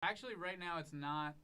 Actually, right now it's not.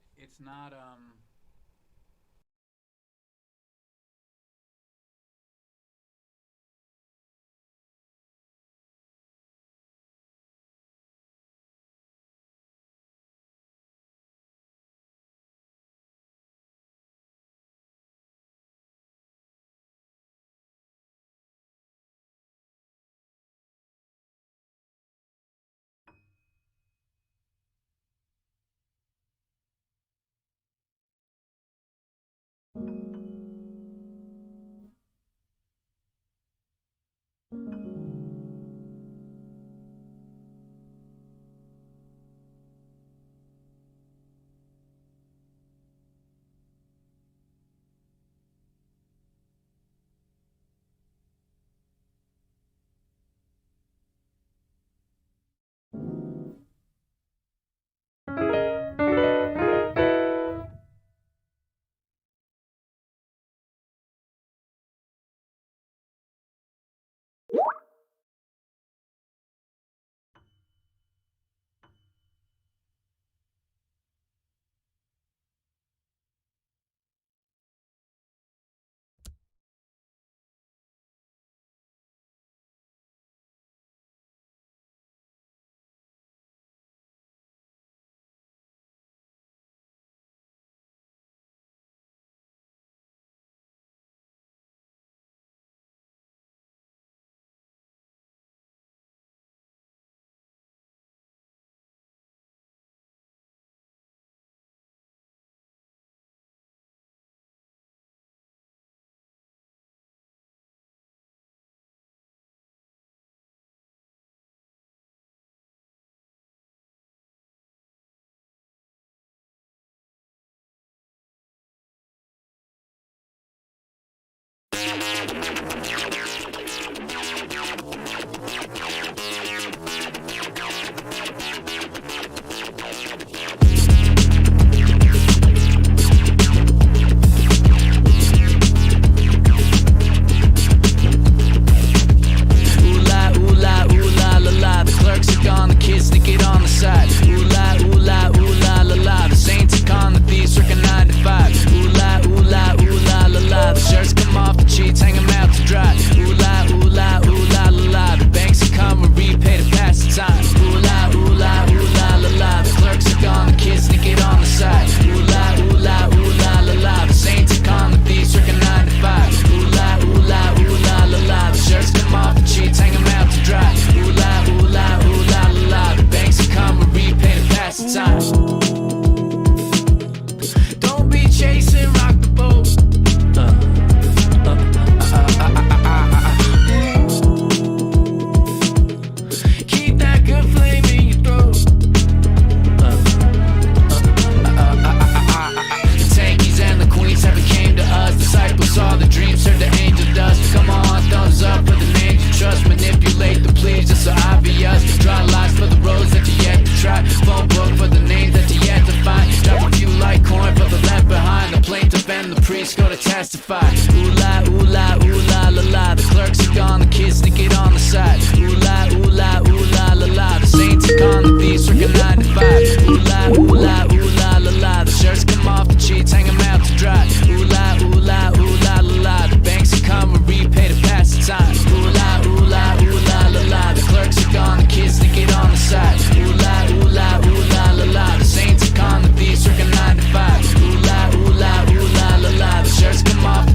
Off the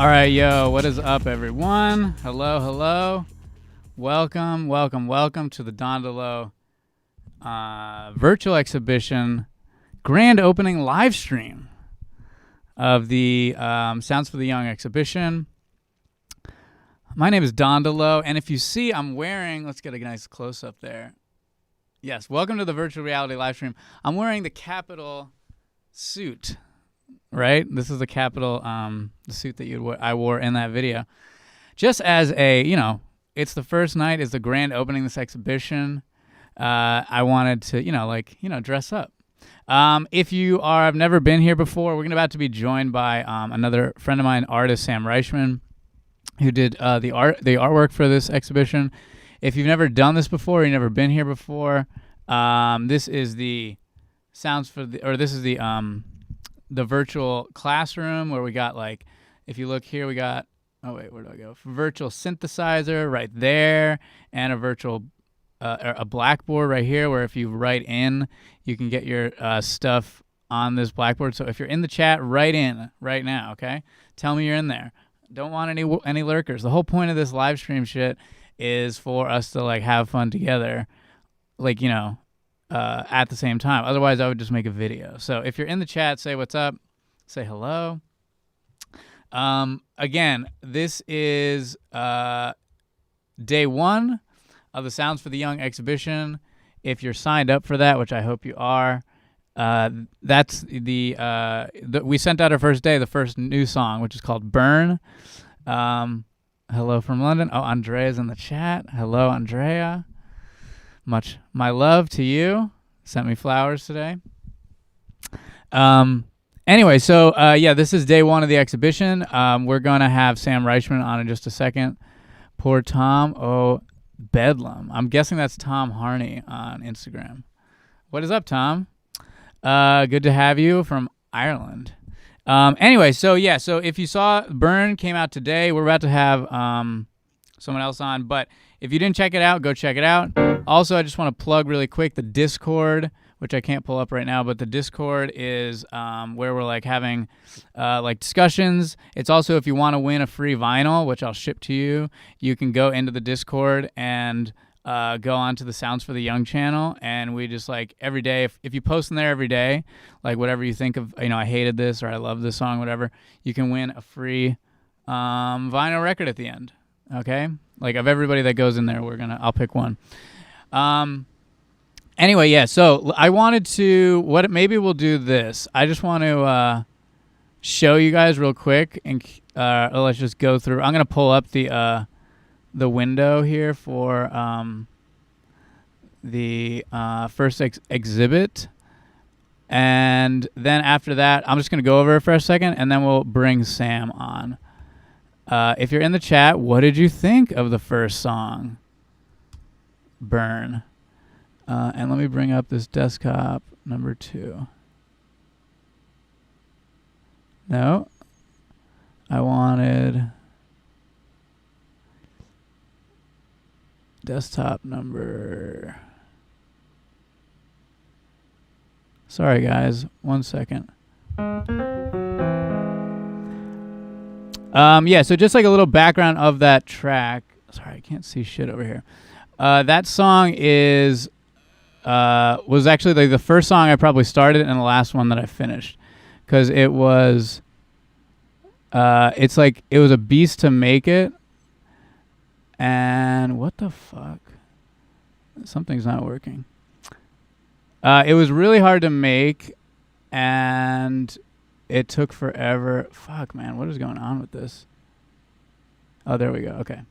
All right, yo, what is up, everyone? Hello, hello. Welcome to the Dondolo virtual exhibition grand opening live stream of the Sounds for the Young exhibition. My name is Dondolo, and if you see, I'm wearing, let's get a nice close-up there. Yes, welcome to the virtual reality live stream. I'm wearing the Capitol suit, right? This is the Capitol, the suit that I wore in that video. Just as a, it's the first night, it's the grand opening of this exhibition. I wanted to, dress up. If you have never been here before, we're about to be joined by another friend of mine, artist Sam Reichman, who did the artwork for this exhibition. If you've never done this before, you've never been here before, this is the the virtual classroom where we got, like, if you look here, we got, oh wait, where do I go? Virtual synthesizer right there, and a virtual a blackboard right here where if you write in, you can get your stuff on this blackboard. So if you're in the chat, write in right now, okay? Tell me you're in there. Don't want any lurkers. The whole point of this live stream shit is for us to, like, have fun together, like, at the same time. Otherwise, I would just make a video. So if you're in the chat, say what's up, say hello. Again, this is day one of the Sounds for the Young exhibition. If you're signed up for that, which I hope you are, that's we sent out our first day, the first new song, which is called Burn. Hello from London. Oh, Andrea's in the chat. Hello, Andrea. Much my love to you. Sent me flowers today. Anyway, so this is day one of the exhibition. We're gonna have Sam Reichman on in just a second. Poor Tom. Oh, Bedlam. I'm guessing that's Tom Harney on Instagram. What is up, Tom? Good to have you from Ireland. Anyway, so if you saw Burn came out today, we're about to have someone else on, but if you didn't check it out, go check it out. Also, I just want to plug really quick the Discord, which I can't pull up right now, but the Discord is where we're, like, having discussions. It's also, if you want to win a free vinyl, which I'll ship to you, you can go into the Discord and go onto the Sounds for the Young channel, and we just, like, every day, if you post in there every day, like, whatever you think of, I hated this or I love this song, whatever, you can win a free vinyl record at the end. Okay, like, of everybody that goes in there, I'll pick one. Anyway, yeah. So I wanted to maybe we'll do this. I just want to show you guys real quick, and let's just go through. I'm gonna pull up the window here for the first exhibit, and then after that, I'm just gonna go over it for a second, and then we'll bring Sam on. If you're in the chat, what did you think of the first song, Burn? And let me bring up this desktop number 2. No, I wanted desktop number. Sorry, guys. 1 second. So just like a little background of that track. Sorry, I can't see shit over here. That song was actually, like, the first song I probably started and the last one that I finished, because it was it was a beast to make it. And what the fuck? Something's not working. It was really hard to make, and it took forever. Fuck, man, what is going on with this? Oh, there we go. Okay.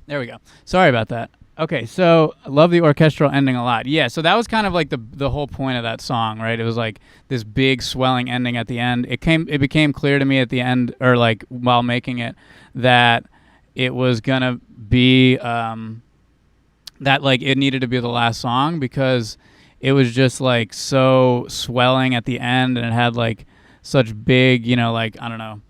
There we go. Sorry about that. Okay, so I love the orchestral ending a lot. Yeah, so that was kind of like the whole point of that song, right? It was like this big swelling ending at the end. It became clear to me at the end, or like while making it, that it was gonna be that, like, it needed to be the last song, because it was just, like, so swelling at the end, and it had, like, such big, I don't know.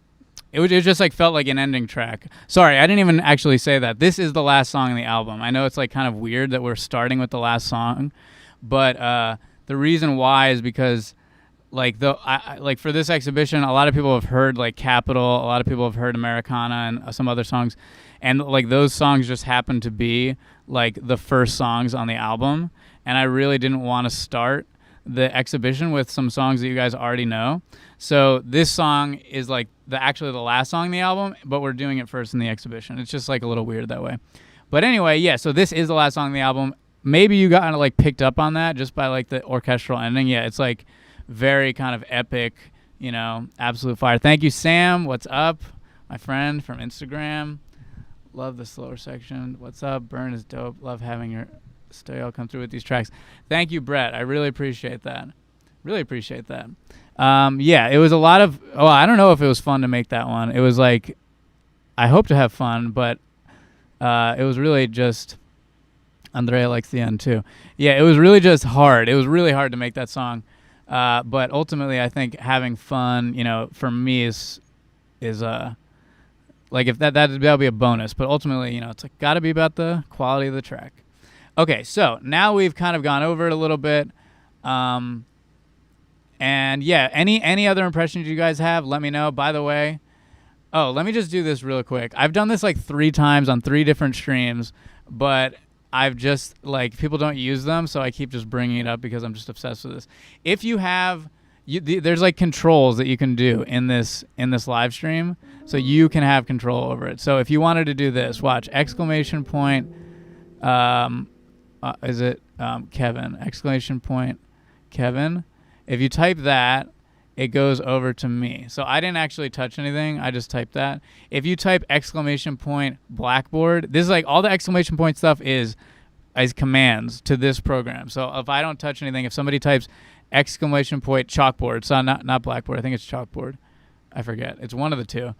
It just, like, felt like an ending track. Sorry, I didn't even actually say that. This is the last song in the album. I know it's, like, kind of weird that we're starting with the last song, but the reason why is because like like for this exhibition, a lot of people have heard like Capital, a lot of people have heard Americana and some other songs, and like those songs just happen to be like the first songs on the album, and I really didn't want to start the exhibition with some songs that you guys already know. So this song is like actually the last song in the album, but we're doing it first in the exhibition. It's just like a little weird that way. But anyway, yeah, so this is the last song in the album. Maybe you got like picked up on that just by like the orchestral ending. Yeah, it's like very kind of epic, you know, absolute fire. Thank you, Sam. What's up? My friend from Instagram. Love the slower section. What's up? Burn is dope. Love having your stereo come through with these tracks. Thank you, Brett. I really appreciate that. Really appreciate that. Yeah, it was a lot of, I don't know if it was fun to make that one. It was like, I hope to have fun, but it was really just, Andrea likes the end too. Yeah, it was really just hard. It was really hard to make that song. But ultimately, I think having fun, you know, for me is like if that'll be a bonus. But ultimately, you know, it's like got to be about the quality of the track. Okay, so now we've kind of gone over it a little bit. And yeah, any other impressions you guys have, let me know. By the way, let me just do this real quick. I've done this like 3 times on 3 different streams, but I've just like people don't use them, so I keep just bringing it up because I'm just obsessed with this. If you have, there's like controls that you can do in this live stream, so you can have control over it. So if you wanted to do this, watch exclamation point. Is it Kevin? Exclamation point Kevin. If you type that, it goes over to me. So I didn't actually touch anything. I just typed that. If you type exclamation point Blackboard, this is like all the exclamation point stuff is commands to this program. So if I don't touch anything, if somebody types exclamation point chalkboard, so not Blackboard, I think it's chalkboard. I forget. It's one of the two.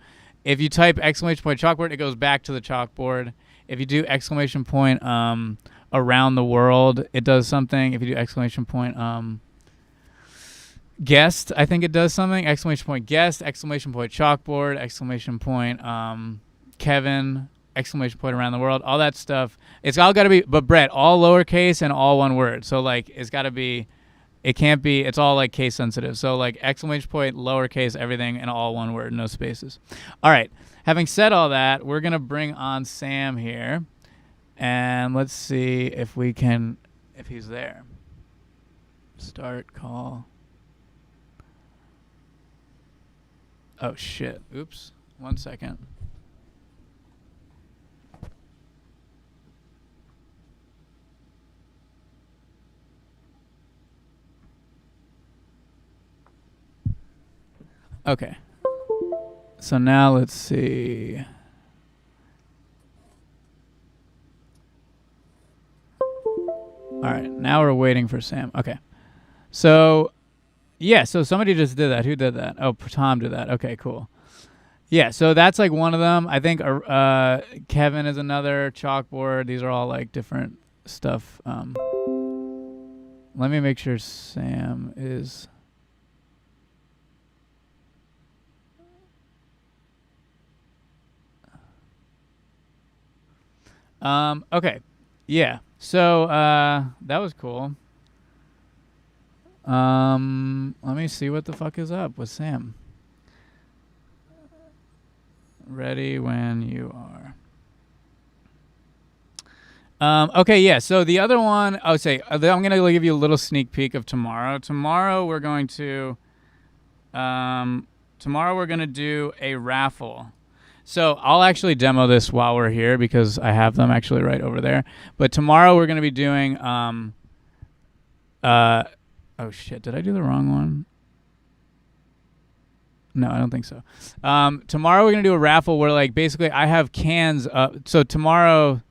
If you type exclamation point chalkboard, it goes back to the chalkboard. If you do exclamation point around the world, it does something. If you do exclamation point guest, I think it does something. Exclamation point guest, exclamation point chalkboard, exclamation point Kevin, exclamation point around the world, all that stuff. It's all got to be, but Brett, all lowercase and all one word. So like it's got to be, it can't be, it's all like case sensitive. So like exclamation point, lowercase, everything and all one word, no spaces. All right. Having said all that, we're going to bring on Sam here and let's see if he's there. Start call. Oh, shit. Oops. 1 second. Okay. So now let's see. All right. Now we're waiting for Sam. Okay. So... yeah, so somebody just did that. Who did that? Oh, Tom did that. Okay, cool. Yeah, so that's like one of them. I think Kevin is another chalkboard. These are all like different stuff. Let me make sure Sam is... okay. Yeah. So that was cool. Let me see what the fuck is up with Sam. Ready when you are. Okay, yeah. So the other one, I'm gonna give you a little sneak peek of tomorrow. Tomorrow we're going to do a raffle. So I'll actually demo this while we're here because I have them actually right over there. But tomorrow we're gonna be doing oh shit, did I do the wrong one? No, I don't think so. Tomorrow we're going to do a raffle where like basically I have cans so tomorrow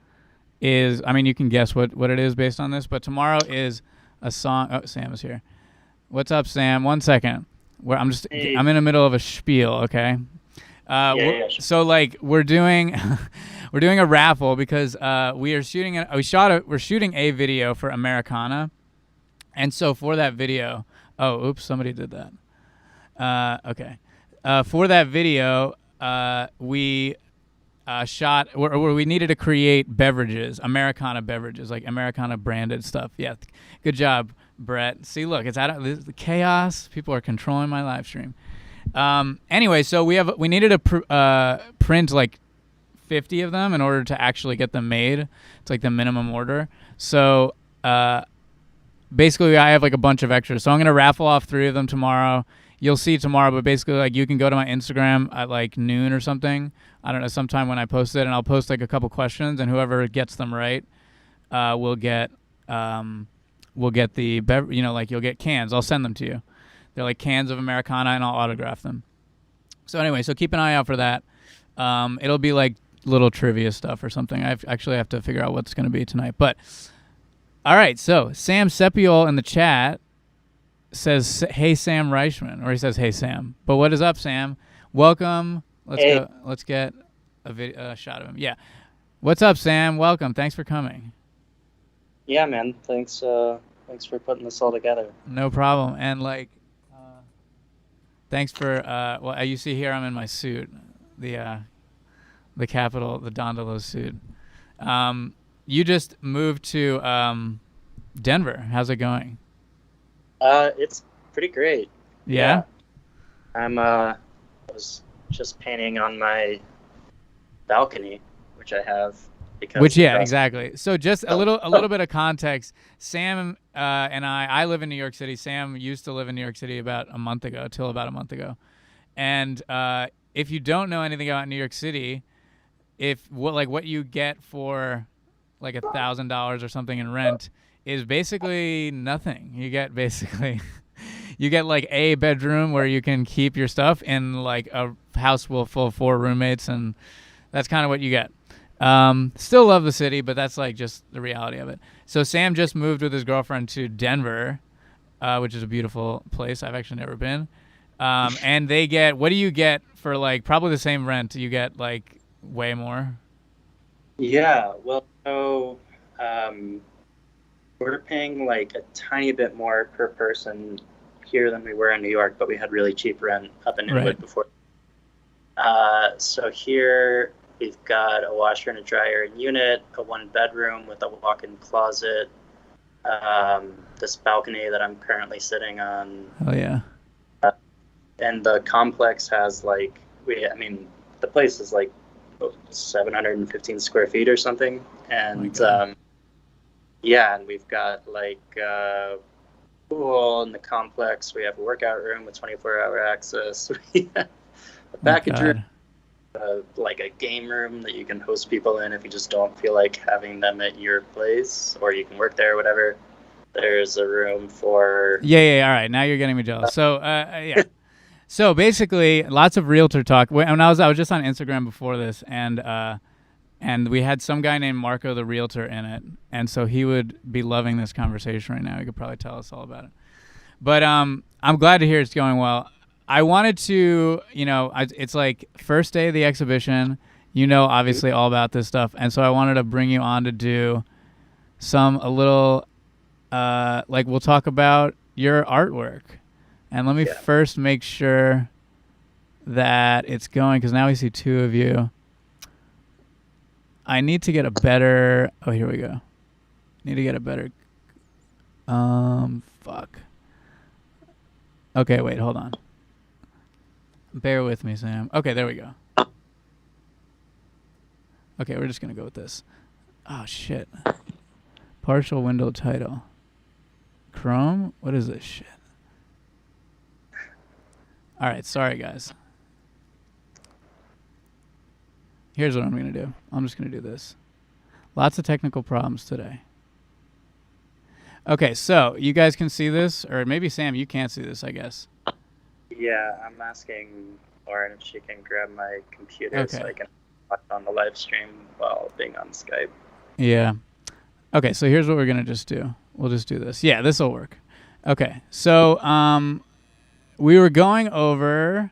is, I mean you can guess what it is based on this, but tomorrow is a song. Oh, Sam is here. What's up, Sam? 1 second. I'm in the middle of a spiel, okay? So like we're doing a raffle because we're shooting a video for Americana. And so for that video, somebody did that. Okay. For that video, we shot where we needed to create beverages, Americana beverages, like Americana branded stuff. Yeah, good job, Brett. See, look, it's out of the chaos. People are controlling my live stream. Anyway, so we needed to print like 50 of them in order to actually get them made. It's like the minimum order. So basically I have like a bunch of extras. So I'm going to raffle off 3 of them tomorrow. You'll see tomorrow, but basically like you can go to my Instagram at like noon or something. I don't know, sometime when I post it, and I'll post like a couple questions, and whoever gets them right will get the like you'll get cans. I'll send them to you. They're like cans of Americana, and I'll autograph them. So anyway, so keep an eye out for that. It'll be like little trivia stuff or something. I actually have to figure out what's going to be tonight. But all right, so Sam Sepiol in the chat says, "Hey Sam Reichman," or he says, "Hey Sam." But what is up, Sam? Welcome. Let's get a shot of him. Yeah. What's up, Sam? Welcome. Thanks for coming. Yeah, man. Thanks for putting this all together. No problem. And like, thanks for well, you see here I'm in my suit, the Capitol, the Dondolo suit. You just moved to Denver. How's it going? It's pretty great. Yeah. I was just painting on my balcony, which I have. Exactly. So just a little bit of context. Sam and I live in New York City. Sam used to live in New York City till about a month ago. And if you don't know anything about New York City, what you get for like $1,000 or something in rent is basically nothing. You get like a bedroom where you can keep your stuff in like a house full of 4 roommates, and that's kind of what you get. Still love the city, but that's like just the reality of it. So Sam just moved with his girlfriend to Denver, which is a beautiful place. I've actually never been. And they get, what do you get for like probably the same rent? You get like way more? Yeah, well, so we're paying like a tiny bit more per person here than we were in New York, but we had really cheap rent up in Inwood before. So here we've got a washer and a dryer unit, a 1-bedroom with a walk-in closet, this balcony that I'm currently sitting on. Oh yeah. And the complex has like the place is like 715 square feet or something, and and we've got like pool in the complex. We have a workout room with 24-hour access. We have a package room, like a game room that you can host people in if you just don't feel like having them at your place, or you can work there or whatever. There's a room for... Yeah, all right. Now you're getting me jealous. So, yeah. So basically, lots of realtor talk. When I was just on Instagram before this, and we had some guy named Marco the realtor in it, and so he would be loving this conversation right now. He could probably tell us all about it. But I'm glad to hear it's going well. I wanted to, it's like first day of the exhibition, obviously all about this stuff, and so I wanted to bring you on to do we'll talk about your artwork. And let me first make sure that it's going, because now we see 2 of you. I need to get a better... Oh, here we go. Need to get a better... Fuck. Okay, wait, hold on. Bear with me, Sam. Okay, there we go. Okay, we're just going to go with this. Oh, shit. Partial window title. Chrome? What is this shit? All right, sorry, guys. Here's what I'm going to do. I'm just going to do this. Lots of technical problems today. Okay, so you guys can see this, or maybe, Sam, you can't see this, I guess. Yeah, I'm asking Lauren if she can grab my computer so I can watch on the live stream while being on Skype. Yeah. Okay, so here's what we're going to just do. We'll just do this. Yeah, this will work. Okay, so we were going over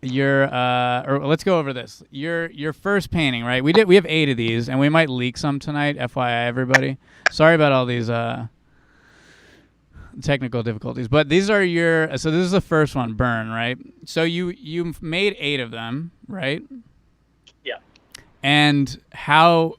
your or let's go over this. Your first painting, right? We have 8 of these, and we might leak some tonight, FYI everybody. Sorry about all these technical difficulties. But these are so this is the first one, Burn, right? So you made 8 of them, right? And how?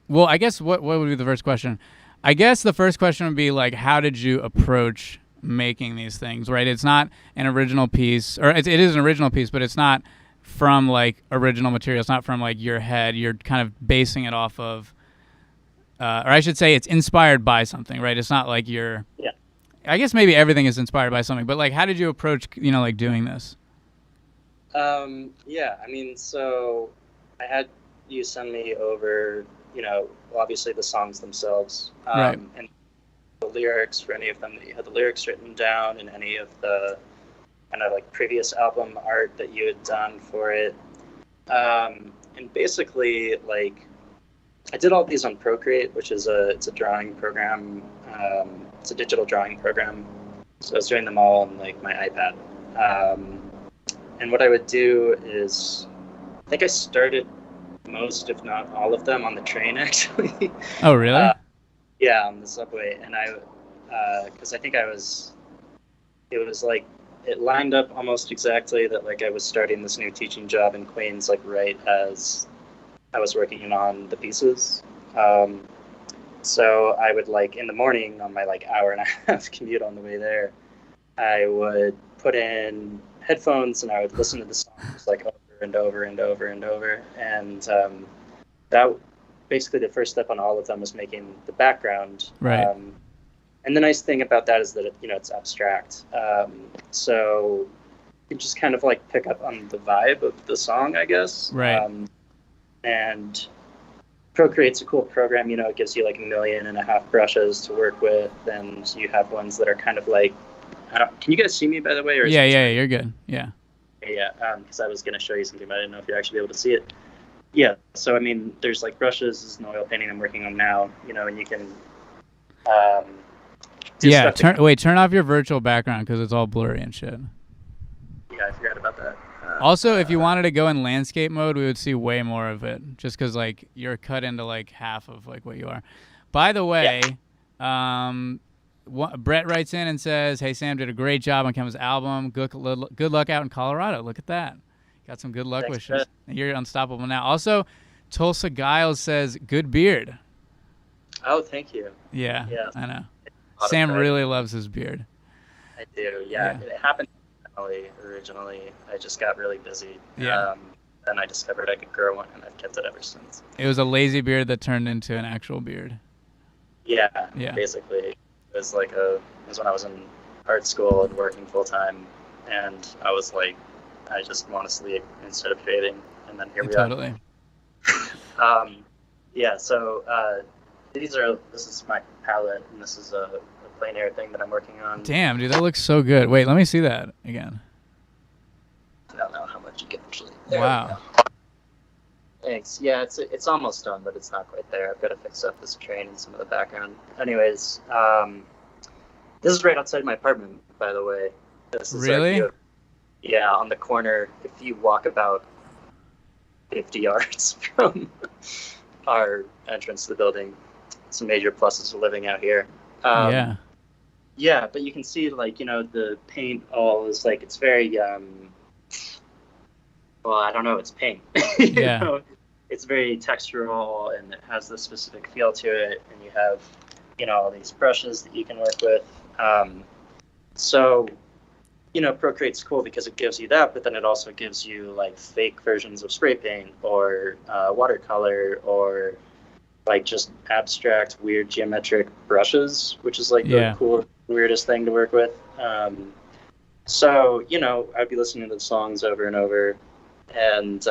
Well, I guess what would be the first question? I guess the first question would be like, how did you approach making these things? Right? It's not an original piece, or it is an original piece, but it's not from like original material. It's not from like your head. You're kind of basing it off of, or I should say, it's inspired by something, right? It's not like you're. Yeah. I guess maybe everything is inspired by something, but like, how did you approach, like doing this? Yeah, I mean, so I had you send me over, obviously the songs themselves, Right. and the lyrics for any of them that you had the lyrics written down, and any of the kind of like previous album art that you had done for it. And basically, like, I did all these on Procreate, which is it's a drawing program. It's a digital drawing program. So I was doing them all on like my iPad. And what I would do is, I think I started most, if not all of them, on the train, actually. Oh, really? Yeah, on the subway. And because I think it was like, it lined up almost exactly that like I was starting this new teaching job in Queens, like right as I was working on the pieces. So I would like in the morning on my like hour and a half commute on the way there, I would put in headphones and I would listen to the songs like over and over and over and over. And that basically the first step on all of them was making the background. Right. And the nice thing about that is that it's abstract. So you just kind of like pick up on the vibe of the song, I guess. Right. And Procreate's a cool program. It gives you like 1.5 million brushes to work with, and you have ones that are kind of like, can you guys see me, by the way? Or yeah, you're good. Yeah. Yeah, because I was going to show you something, but I didn't know if you'd actually be able to see it. Yeah, so I mean, there's like brushes. This is an oil painting I'm working on now, and you can... turn off your virtual background because it's all blurry and shit. Yeah, I forgot about that. Also, if you wanted to go in landscape mode, we would see way more of it, just because like you're cut into like half of like what you are. By the way, Brett writes in and says, "Hey Sam, did a great job on Kevin's album. Good luck out in Colorado. Look at that. Got some good luck wishes. Brett. You're unstoppable now." Also, Tulsa Giles says, "Good beard." Oh, thank you. Yeah, I know. A lot of Sam pride. really loves his beard. I do. Yeah. It happened originally. I just got really busy. Yeah. Then I discovered I could grow one, and I've kept it ever since. It was a lazy beard that turned into an actual beard. Yeah. Yeah. Basically, it was like it was when I was in art school and working full time, and I was like, I just want to sleep instead of shaving, and then here we Totally. are. Yeah. So this is my palette, and this is a plein air thing that I'm working on. Damn, dude, that looks so good. Wait, let me see that again. I don't know how much you get actually. There Wow. we go. Thanks. Yeah, it's almost done, but it's not quite there. I've got to fix up this train and some of the background. Anyways, this is right outside my apartment, by the way. This is Really? On the corner. If you walk about 50 yards from our entrance to the building, some major pluses of living out here. Yeah. Yeah, but you can see, like, the paint all is like, it's very, well, I don't know, it's paint. Yeah. It's very textural, and it has this specific feel to it, and you have, all these brushes that you can work with. So, Procreate's cool because it gives you that, but then it also gives you, like, fake versions of spray paint, or watercolor, or like just abstract, weird geometric brushes, which is like the cool, weirdest thing to work with. So, I'd be listening to the songs over and over, and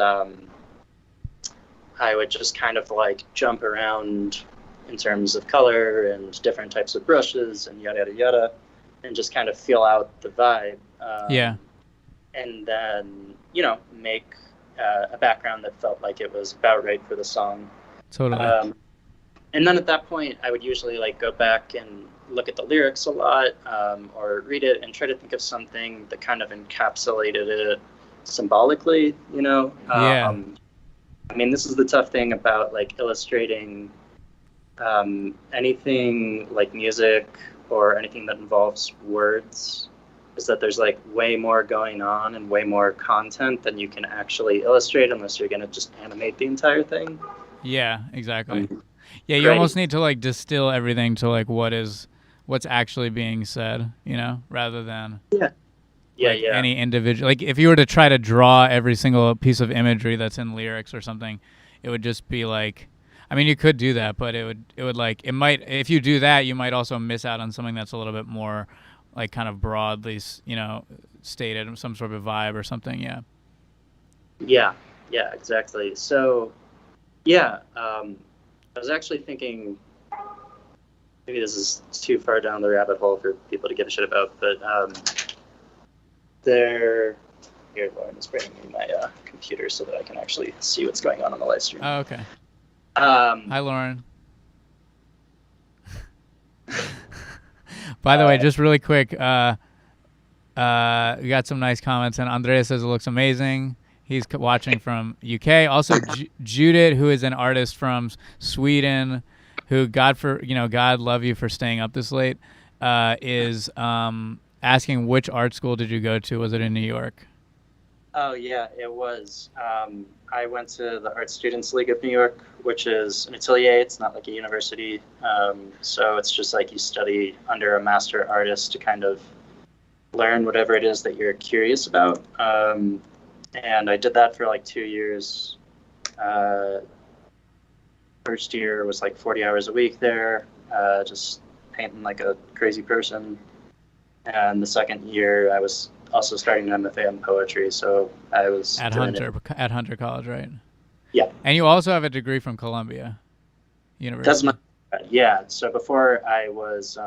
I would just kind of like jump around in terms of color and different types of brushes and yada, yada, yada, and just kind of feel out the vibe. And then, make a background that felt like it was about right for the song. Totally. And then at that point, I would usually like go back and look at the lyrics a lot, or read it and try to think of something that kind of encapsulated it symbolically, I mean, this is the tough thing about like illustrating anything like music or anything that involves words, is that there's like way more going on and way more content than you can actually illustrate unless you're going to just animate the entire thing. Yeah, exactly. Yeah, you almost need to like distill everything to like what's actually being said, you know, rather than any individual. Like if you were to try to draw every single piece of imagery that's in lyrics or something, it would just be like, I mean, you could do that, but it would like, it might, if you do that, you might also miss out on something that's a little bit more like kind of broadly, you know, stated, some sort of vibe or something. Yeah. Yeah, exactly. So, yeah, I was actually thinking maybe this is too far down the rabbit hole for people to give a shit about, but here, Lauren is bringing me my computer so that I can actually see what's going on the live stream. Oh, okay. Hi, Lauren. By the way, just really quick, we got some nice comments, and Andrea says it looks amazing. He's watching from UK. Also, Judith, who is an artist from Sweden, who God love you for staying up this late, is asking which art school did you go to? Was it in New York? Oh yeah, it was. I went to the Art Students League of New York, which is an atelier. It's not like a university. So it's just like you study under a master artist to kind of learn whatever it is that you're curious about. And I did that for like 2 years. First year was like 40 hours a week there, just painting like a crazy person. And the second year I was also starting an MFA in poetry, so I was at Hunter College, right? Yeah. And you also have a degree from Columbia University. So before I was,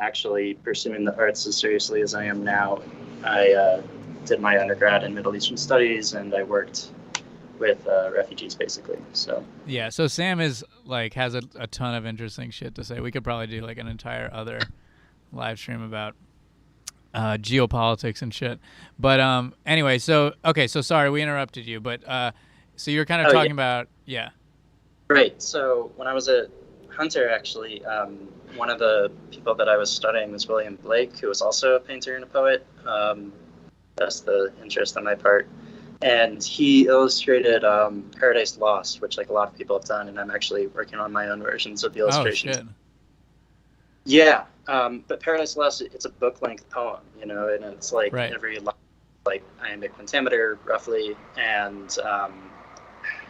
actually pursuing the arts as seriously as I am now, I did my undergrad in Middle Eastern Studies, and I worked with refugees basically. So yeah, so Sam is like has a ton of interesting shit to say. We could probably do like an entire other live stream about geopolitics and shit. But anyway, so sorry we interrupted you, but so you're kind of talking about Right. So when I was at Hunter, actually, one of the people that I was studying was William Blake, who was also a painter and a poet. That's the interest on my part. And he illustrated Paradise Lost, which like a lot of people have done, and I'm actually working on my own versions of the illustrations. Oh, shit. Yeah, but Paradise Lost, it's a book-length poem, and it's like every line, like iambic pentameter, roughly, and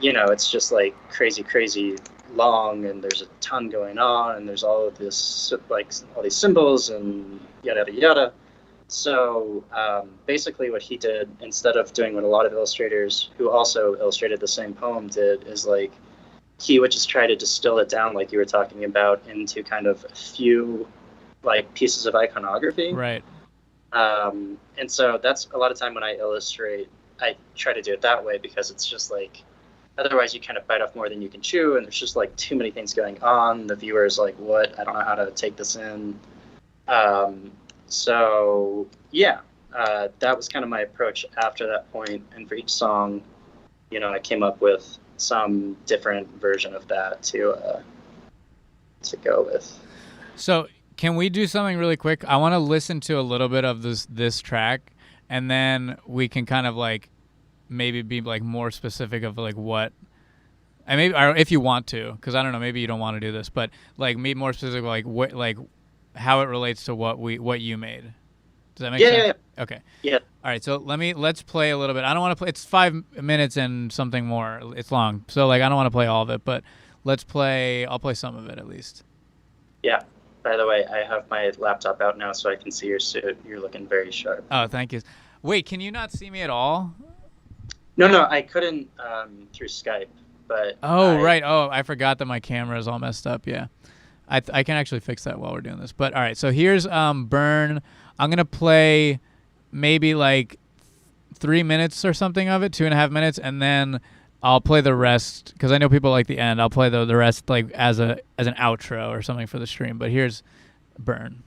it's just like crazy long, and there's a ton going on, and there's all of this, like all these symbols and yada yada. So basically, what he did, instead of doing what a lot of illustrators who also illustrated the same poem did, is like he would just try to distill it down, like you were talking about, into kind of a few like pieces of iconography. Right. And so that's a lot of time when I illustrate, I try to do it that way, because it's just like, otherwise you kind of bite off more than you can chew, and there's just like too many things going on. The viewer is like, what? I don't know how to take this in. So yeah, that was kind of my approach after that point. And for each song, I came up with some different version of that to go with. So can we do something really quick? I want to listen to a little bit of this track, and then we can kind of like maybe be like more specific of like what, and maybe, or if you want to, because I don't know, maybe you don't want to do this, but like be more specific, like what, like how it relates to what you made. Does that make sense? Yeah. Okay. Yeah. All right, so let's play a little bit. I don't want to play. It's 5 minutes and something more. It's long, so like I don't want to play all of it, but let's play. I'll play some of it at least. Yeah. By the way, I have my laptop out now, so I can see your suit. You're looking very sharp. Oh, thank you. Wait, can you not see me at all? No, I couldn't through Skype, but. Right. Oh, I forgot that my camera is all messed up. Yeah, I can actually fix that while we're doing this. But all right, so here's Burn. I'm gonna play maybe like 3 minutes or something of it, 2.5 minutes, and then I'll play the rest because I know people like the end. I'll play the rest like as an outro or something for the stream. But here's Burn.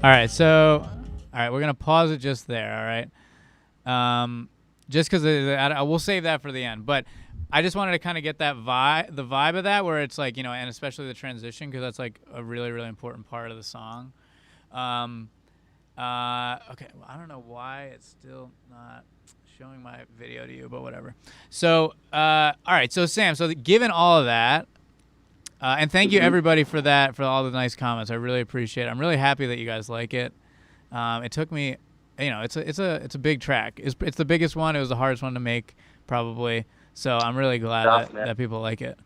All right, so we're gonna pause it just there. All right, just because I will save that for the end, but I just wanted to kind of get that the vibe of that, where it's like, and especially the transition, because that's like a really really important part of the song. Okay, well, I don't know why it's still not showing my video to you, but whatever. So, all right, so Sam, so given all of that. And thank you everybody for that, for all the nice comments. I really appreciate it. I'm really happy that you guys like it. It took me, it's a big track. It's the biggest one. It was the hardest one to make, probably. So I'm really glad that people like it.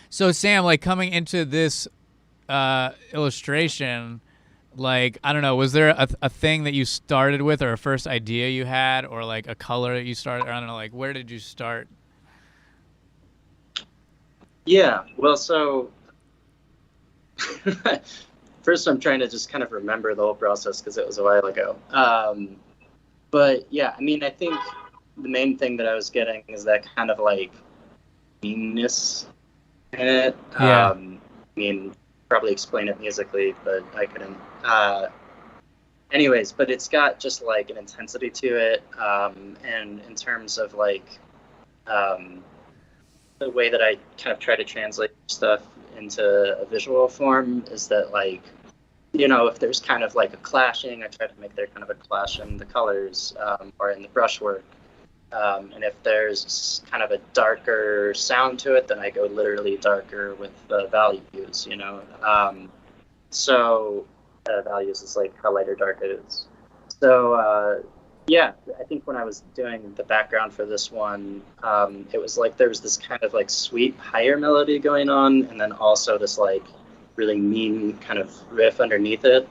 So Sam, like coming into this illustration, like, I don't know, was there a thing that you started with, or a first idea you had, or like a color that you started? Or I don't know, like where did you start? Yeah, well, so first I'm trying to just kind of remember the whole process because it was a while ago. But yeah, I mean, I think the main thing that I was getting is that kind of like meanness in it. Yeah. I mean, probably explain it musically, but I couldn't. Anyways, but it's got just like an intensity to it, and in terms of like the way that I kind of try to translate stuff into a visual form is that, like, if there's kind of like a clashing, I try to make there kind of a clash in the colors or in the brushwork. And if there's kind of a darker sound to it, then I go literally darker with the values, So values is like how light or dark it is. So yeah, I think when I was doing the background for this one, it was like there was this kind of like sweet higher melody going on, and then also this like really mean kind of riff underneath it.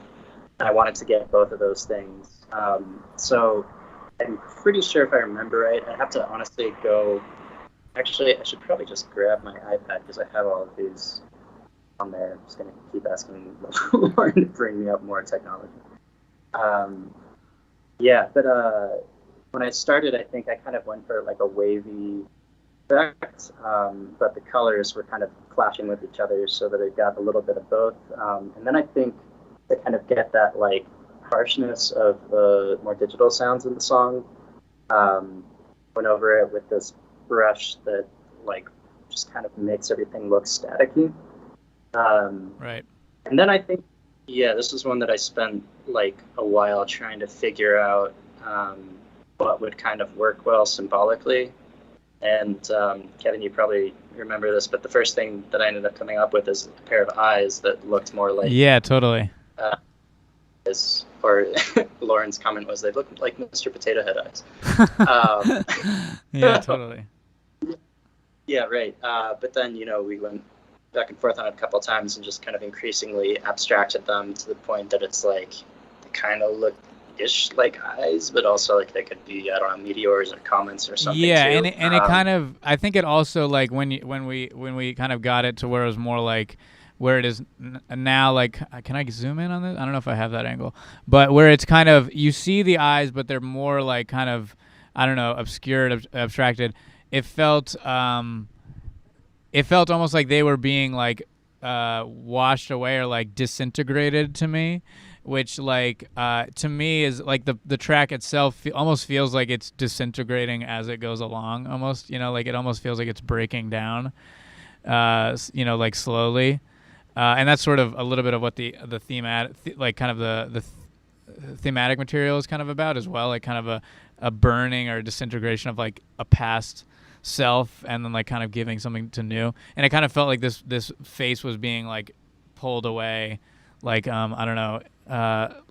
I wanted to get both of those things. So I'm pretty sure if I remember right, I have to honestly go. Actually, I should probably just grab my iPad because I have all of these on there. I'm just going to keep asking Lauren to bring me up more technology. Yeah, but when I started, I think I kind of went for like a wavy effect, but the colors were kind of clashing with each other so that it got a little bit of both. And then I think to kind of get that like harshness of the more digital sounds in the song, went over it with this brush that like just kind of makes everything look staticky. Right. And then I think, yeah, this is one that I spent like a while trying to figure out what would kind of work well symbolically. And Kevin, you probably remember this, but the first thing that I ended up coming up with is a pair of eyes that looked more like... Yeah, totally. Or Lauren's comment was they look like Mr. Potato Head eyes. Yeah, totally. Yeah, right. But then, we went back and forth on it a couple of times and just kind of increasingly abstracted them to the point that it's like they kind of look ish like eyes, but also like they could be, I don't know, meteors or comets or something. Yeah, too. and it kind of, I think it also like when we kind of got it to where it was more like where it is now, like, can I zoom in on this? I don't know if I have that angle, but where it's kind of, you see the eyes, but they're more like kind of, I don't know, obscured, abstracted. It felt almost like they were being like washed away or like disintegrated to me, which like to me is like the track itself almost feels like it's disintegrating as it goes along, almost, like it almost feels like it's breaking down, like slowly. And that's sort of a little bit of what the thematic, like kind of the thematic material is kind of about as well, like kind of a burning or disintegration of like a past self, and then like kind of giving something to new. And it kind of felt like this face was being like pulled away, like I don't know,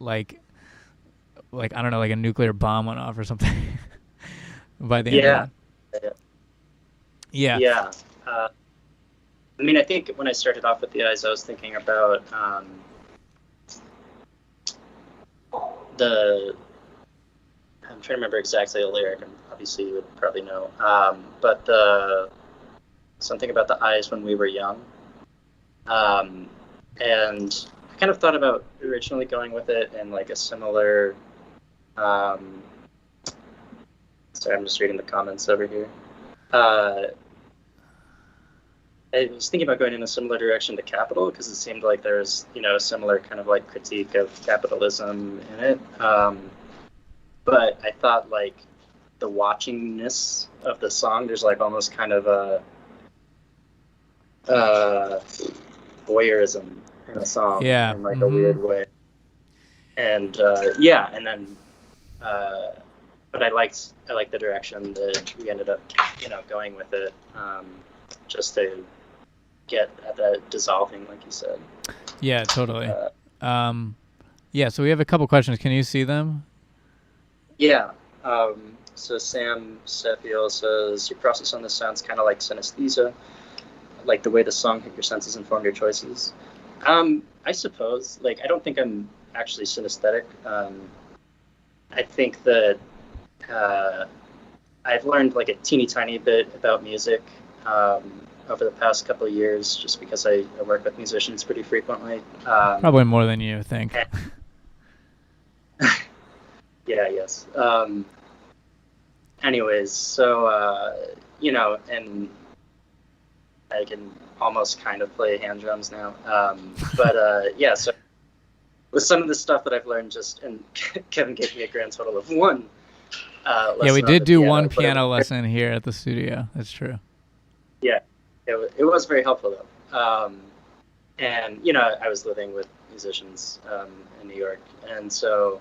like I don't know, like a nuclear bomb went off or something. By the end of it. Yeah. I mean, I think when I started off with the eyes, I was thinking about I'm trying to remember exactly the lyric, and obviously you would probably know. But something about the eyes when we were young. And I kind of thought about originally going with it in like a similar. Sorry, I'm just reading the comments over here. I was thinking about going in a similar direction to Capital because it seemed like there's, a similar kind of like critique of capitalism in it. But I thought like the watchingness of the song, there's like almost kind of a voyeurism in the song in like a weird way. And and then but I liked the direction that we ended up, going with it, just to get at the dissolving, like you said. Yeah, totally. So we have a couple questions. Can you see them? Yeah. So Sam Sefiel says, your process on this sounds kind of like synesthesia, like the way the song hit your senses and formed your choices. I suppose. Like, I don't think I'm actually synesthetic. I think that I've learned like a teeny tiny bit about music over the past couple of years, just because I work with musicians pretty frequently. Probably more than you think. Yes. Anyways, so and I can almost kind of play hand drums now. So with some of the stuff that I've learned, and Kevin gave me a grand total of one. We did do one piano lesson here at the studio. That's true. Yeah, it was very helpful though. And I was living with musicians in New York, and so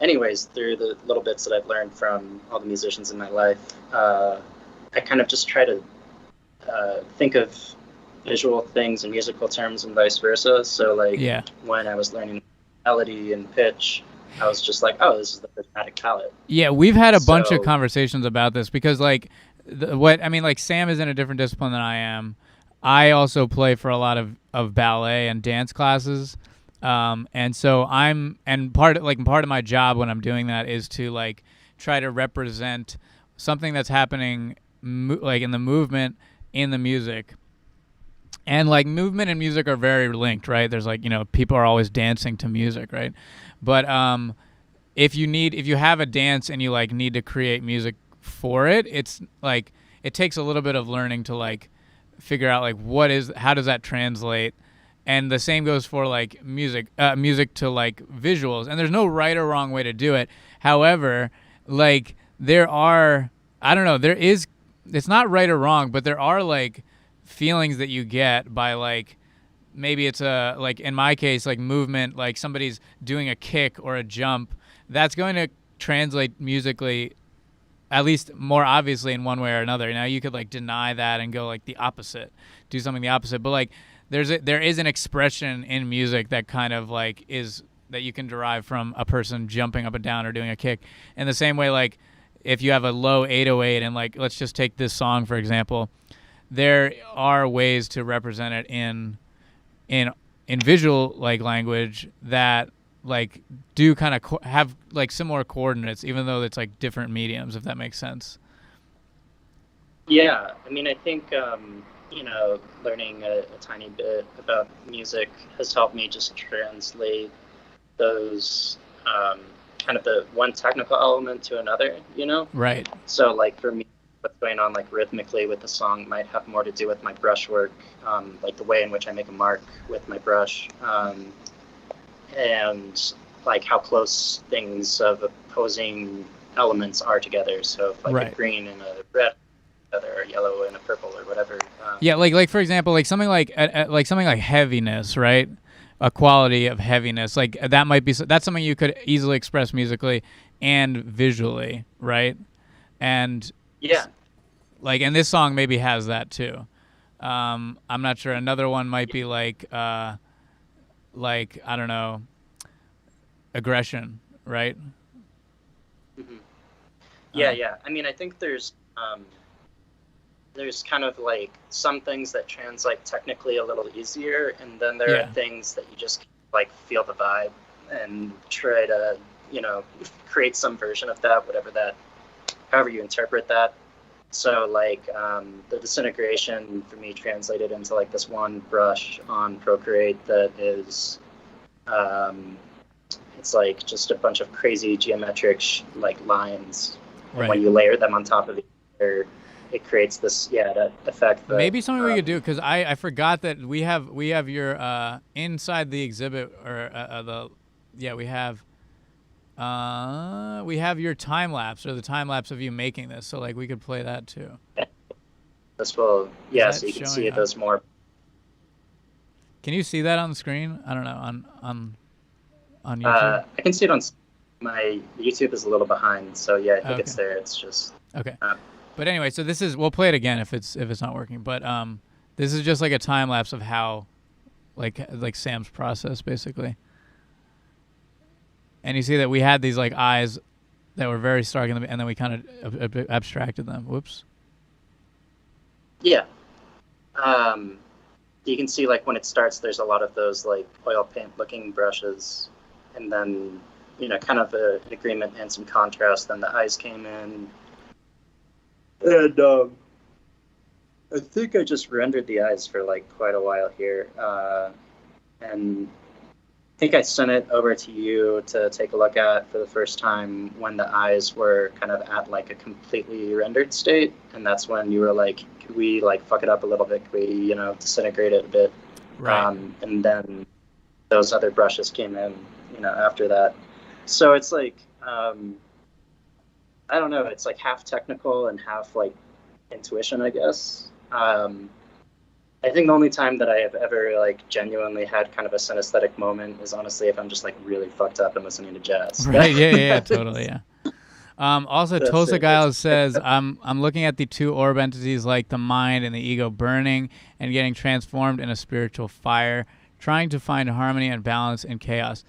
anyways, through the little bits that I've learned from all the musicians in my life, I kind of just try to think of visual things in musical terms and vice versa. So like when I was learning melody and pitch, I was just like, oh, this is the prismatic palette. Yeah, we've had a bunch of conversations about this because like Sam is in a different discipline than I am. I also play for a lot of ballet and dance classes. And so part of my job when I'm doing that is to like try to represent something that's happening like in the movement in the music. And like movement and music are very linked, right? There's like, people are always dancing to music, right? But if you have a dance and you like need to create music for it, it's like it takes a little bit of learning to like figure out like how does that translate. And the same goes for like music to like visuals. And there's no right or wrong way to do it. However, like it's not right or wrong, but there are like feelings that you get by like, maybe it's like in my case, like movement, like somebody's doing a kick or a jump, that's going to translate musically, at least more obviously in one way or another. Now you could like deny that and go like the opposite, do something the opposite. But like, there is an expression in music that kind of like that you can derive from a person jumping up and down or doing a kick. In the same way, like if you have a low 808 and like, let's just take this song for example, there are ways to represent it in visual like language that like do kind of have like similar coordinates, even though it's like different mediums, if that makes sense. Yeah, I mean, I think learning a tiny bit about music has helped me just translate those kind of the one technical element to another, Right. So like for me, what's going on like rhythmically with the song might have more to do with my brushwork, like the way in which I make a mark with my brush, and like how close things of opposing elements are together. So if like a green and a red together, or yellow and a purple or whatever. Like for example, like something like heaviness, right? A quality of heaviness, like that's something you could easily express musically and visually, right? And and this song maybe has that too. I'm not sure. Another one might be like I don't know, aggression, right? Mm-hmm. Yeah. I mean, I think there's kind of like some things that translate technically a little easier, and then there are things that you just like feel the vibe and try to create some version of that, however you interpret that. So like the disintegration for me translated into like this one brush on Procreate that is it's like just a bunch of crazy geometric like lines, and when you layer them on top of each other, it creates this that effect. That, maybe something we could do, because I forgot that we have your inside the exhibit, or we have your time lapse, or the time lapse of you making this, so like we could play that too. This will so you can see those more. Can you see that on the screen? I don't know, on YouTube. I can see it on my YouTube is a little behind, so I think it's there. It's just okay. But anyway, so this is, we'll play it again if it's not working. But this is just like a time lapse of how, like Sam's process basically. And you see that we had these like eyes that were very stark, and then we kind of abstracted them. Whoops. Yeah. You can see like when it starts, there's a lot of those like oil paint looking brushes, and then kind of an agreement and some contrast. Then the eyes came in. And I think I just rendered the eyes for like quite a while here, and I think I sent it over to you to take a look at for the first time when the eyes were kind of at like a completely rendered state, and that's when you were like, "Could we like fuck it up a little bit? Could we disintegrate it a bit?" Right. And then those other brushes came in, after that. So it's like. I don't know. It's like half technical and half like intuition, I guess. I think the only time that I have ever like genuinely had kind of a synesthetic moment is honestly if I'm just like really fucked up and listening to jazz. Right. Yeah. Totally. Yeah. Also, Tulsa Giles says, I'm looking at the two orb entities like the mind and the ego burning and getting transformed in a spiritual fire, trying to find harmony and balance in chaos.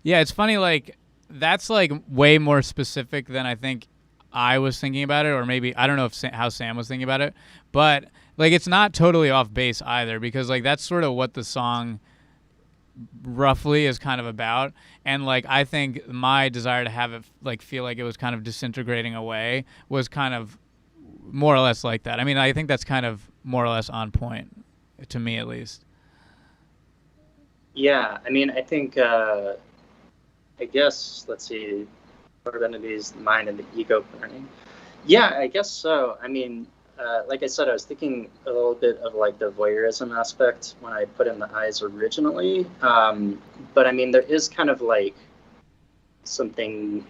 Yeah, it's funny. Like that's like way more specific than I think I was thinking about it, or maybe I don't know how Sam was thinking about it, but like it's not totally off base either, because like that's sort of what the song roughly is kind of about. And like I think my desire to have it like feel like it was kind of disintegrating away was kind of more or less like that. I mean, I think that's kind of more or less on point to me, at least. Yeah, I mean, I think I guess let's see. Entities, the mind and the ego burning. Yeah, I guess so. I mean, like I said, I was thinking a little bit of like the voyeurism aspect when I put in the eyes originally. But I mean, there is kind of like something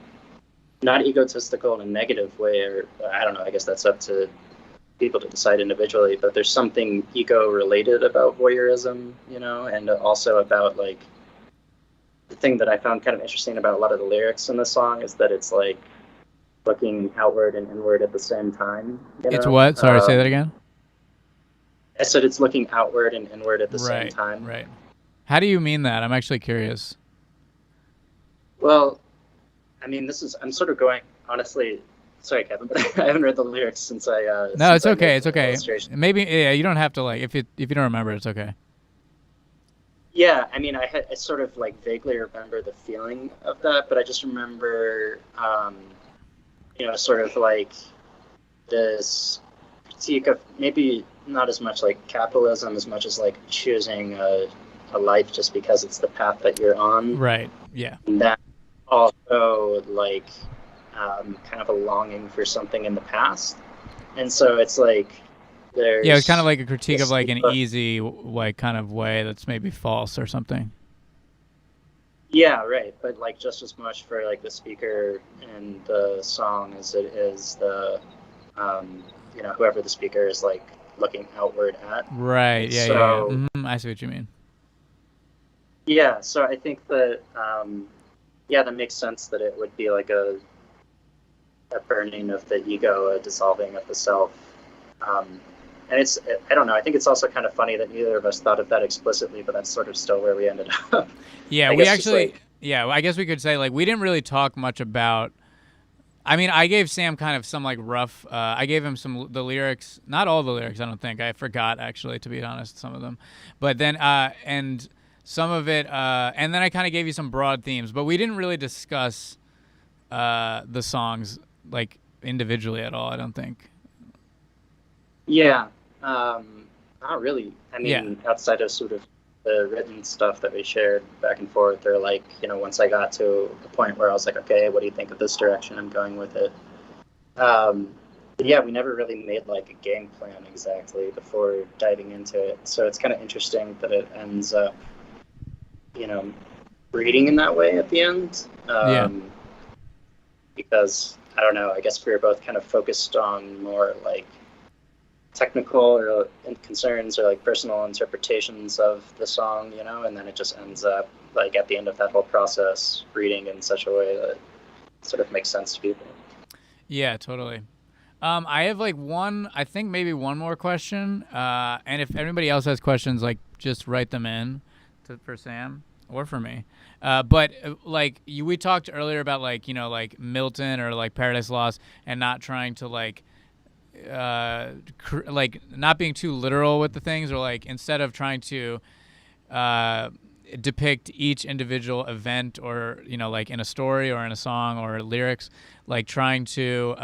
not egotistical in a negative way, or I don't know, I guess that's up to people to decide individually, but there's something ego related about voyeurism, and also about like the thing that I found kind of interesting about a lot of the lyrics in the song is that it's like looking outward and inward at the same time. It's what? Sorry, say that again. I said it's looking outward and inward at the same time. Right. How do you mean that? I'm actually curious. Well, I mean, I'm sort of going, honestly, sorry, Kevin, but I haven't read the lyrics since I. No, it's okay. It's okay. Maybe, you don't have to like, if you don't remember, it's okay. Yeah, I mean, I sort of like vaguely remember the feeling of that, but I just remember, sort of like this critique of maybe not as much like capitalism as much as like choosing a life just because it's the path that you're on. Right. Yeah. And that also like kind of a longing for something in the past, and so it's like. Yeah, it's kind of like a critique of like an easy like kind of way that's maybe false or something. Yeah, right. But like just as much for like the speaker in the song as it is the, whoever the speaker is like looking outward at. Right. Yeah. So, yeah. Mm-hmm. I see what you mean. Yeah. So I think that, that makes sense that it would be like a burning of the ego, a dissolving of the self. And I don't know, I think it's also kind of funny that neither of us thought of that explicitly, but that's sort of still where we ended up. Yeah, we actually, I guess we could say, like, we didn't really talk much about, I mean, I gave Sam kind of some, like, rough, I gave him the lyrics, not all the lyrics, I don't think. I forgot, actually, to be honest, some of them. But then, and some of it, and then I kind of gave you some broad themes, but we didn't really discuss the songs, like, individually at all, I don't think. Yeah, not really. I mean, outside of sort of the written stuff that we shared back and forth, or like, once I got to a point where I was like, okay, what do you think of this direction? I'm going with it. yeah, we never really made like a game plan exactly before diving into it. So it's kind of interesting that it ends up, you know, reading in that way at the end. Yeah. Because I don't know, I guess we were both kind of focused on more like technical or concerns or like personal interpretations of the song, you know, and then it just ends up like at the end of that whole process reading in such a way that sort of makes sense to people. Yeah, totally. I have like I think maybe one more question. And if anybody else has questions, like just write them in for Sam or for me. But like we talked earlier about like, like Milton or like Paradise Lost and not trying to like, like not being too literal with the things, or like instead of trying to depict each individual event or, like in a story or in a song or lyrics, like trying to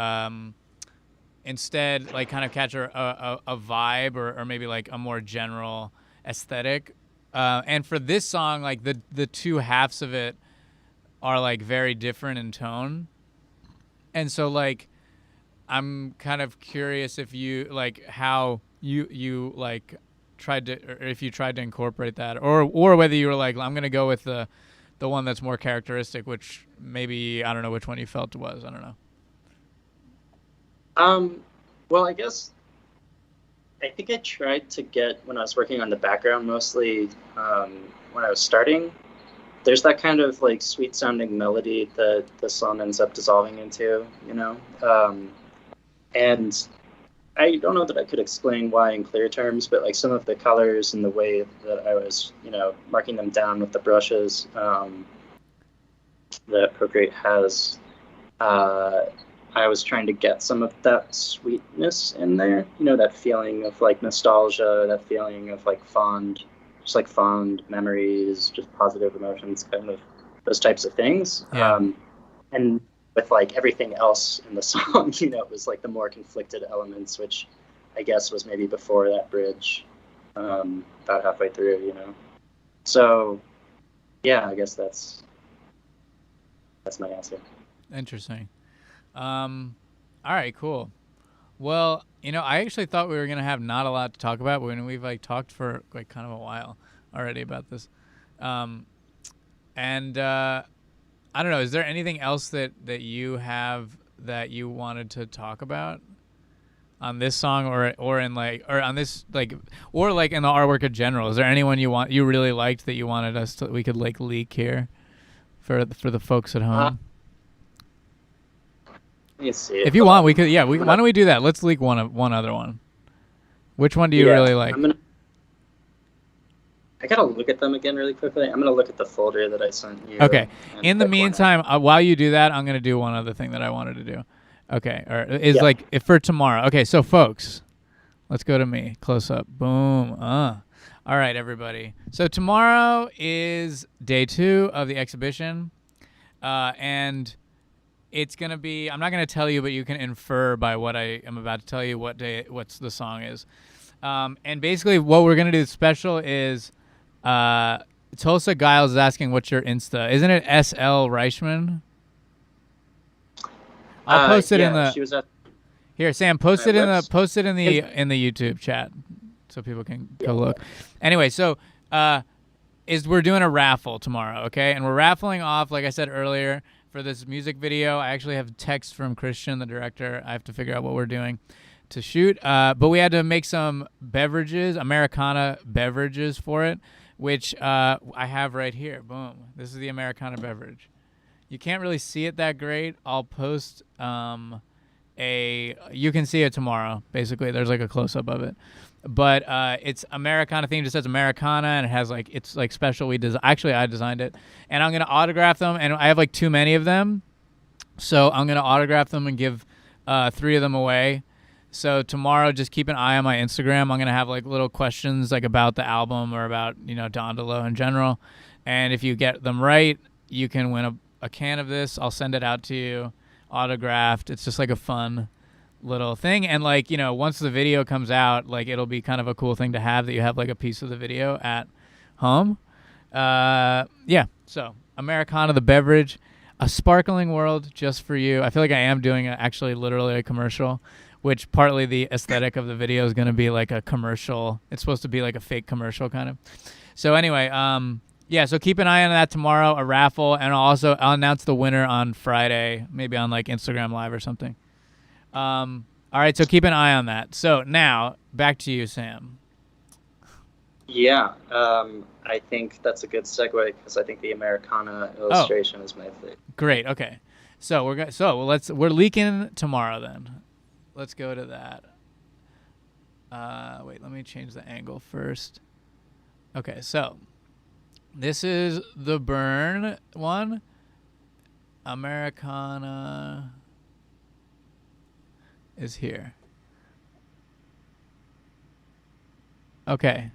instead like kind of capture a vibe or maybe like a more general aesthetic. And for this song, like the two halves of it are like very different in tone. And so like I'm kind of curious if you like how you like tried to, or if you tried to incorporate that, or whether you were like, I'm gonna go with the one that's more characteristic, which maybe I don't know which one you felt it was. I don't know. Well, I guess I think I tried to get, when I was working on the background mostly, when I was starting, there's that kind of like sweet sounding melody that the song ends up dissolving into, you know? And I don't know that I could explain why in clear terms, but like some of the colors and the way that I was, marking them down with the brushes that Procreate has, I was trying to get some of that sweetness in there, that feeling of like nostalgia, that feeling of like fond memories, just positive emotions, kind of those types of things. Yeah. And with like everything else in the song, it was like the more conflicted elements, which I guess was maybe before that bridge, about halfway through, So, yeah, I guess that's my answer. Interesting. All right, cool. Well, I actually thought we were gonna have not a lot to talk about, but we've like talked for like kind of a while already about this. And I don't know. Is there anything else that you have that you wanted to talk about on this song, or in like, or on this like, or like in the artwork in general? Is there anyone you really liked that you wanted we could like leak here for the folks at home? Let me see. If you want, we could. Yeah, why don't we do that? Let's leak one other one. Which one do you really like? I gotta look at them again really quickly. I'm gonna look at the folder that I sent you. Okay. In the meantime, while you do that, I'm gonna do one other thing that I wanted to do. Okay. Or is like if for tomorrow. Okay. So folks, let's go to me. Close up. Boom. All right, everybody. So tomorrow is day 2 of the exhibition, and it's gonna be. I'm not gonna tell you, but you can infer by what I am about to tell you what the song is. And basically, what we're gonna do special is. Tulsa Giles is asking, what's your Insta? Isn't it SL Reichman? I'll post it in the. She was at. Here, Sam, post it in the YouTube chat so people can go look. Anyway, so we're doing a raffle tomorrow, okay? And we're raffling off, like I said earlier, for this music video. I actually have text from Christian, the director. I have to figure out what we're doing to shoot. But we had to make some beverages, Americana beverages for it, which I have right here. Boom. This is the Americana beverage. You can't really see it that great. I'll post you can see it tomorrow. Basically, there's like a close-up of it. But it's Americana themed. It says Americana, and it has like, it's like special. Actually, I designed it. And I'm going to autograph them, and I have like too many of them. So I'm going to autograph them and give 3 of them away. So tomorrow, just keep an eye on my Instagram. I'm going to have like little questions like about the album or about, Dondolo in general. And if you get them right, you can win a can of this. I'll send it out to you autographed. It's just like a fun little thing. And like, once the video comes out, like it'll be kind of a cool thing to have that you have like a piece of the video at home. Yeah. So Americana, the beverage, a sparkling world just for you. I feel like I am doing actually literally a commercial which partly the aesthetic of the video is going to be like a commercial. It's supposed to be like a fake commercial kind of. So anyway, yeah, so keep an eye on that tomorrow, a raffle, and I'll announce the winner on Friday, maybe on like Instagram Live or something. All right, so keep an eye on that. So now back to you, Sam. Yeah, I think that's a good segue because I think the Americana illustration is my favorite. Great. Okay, so we're leaking tomorrow then. Let's go to that. Wait, let me change the angle first. Okay, so this is the burn one. Americana is here. Okay.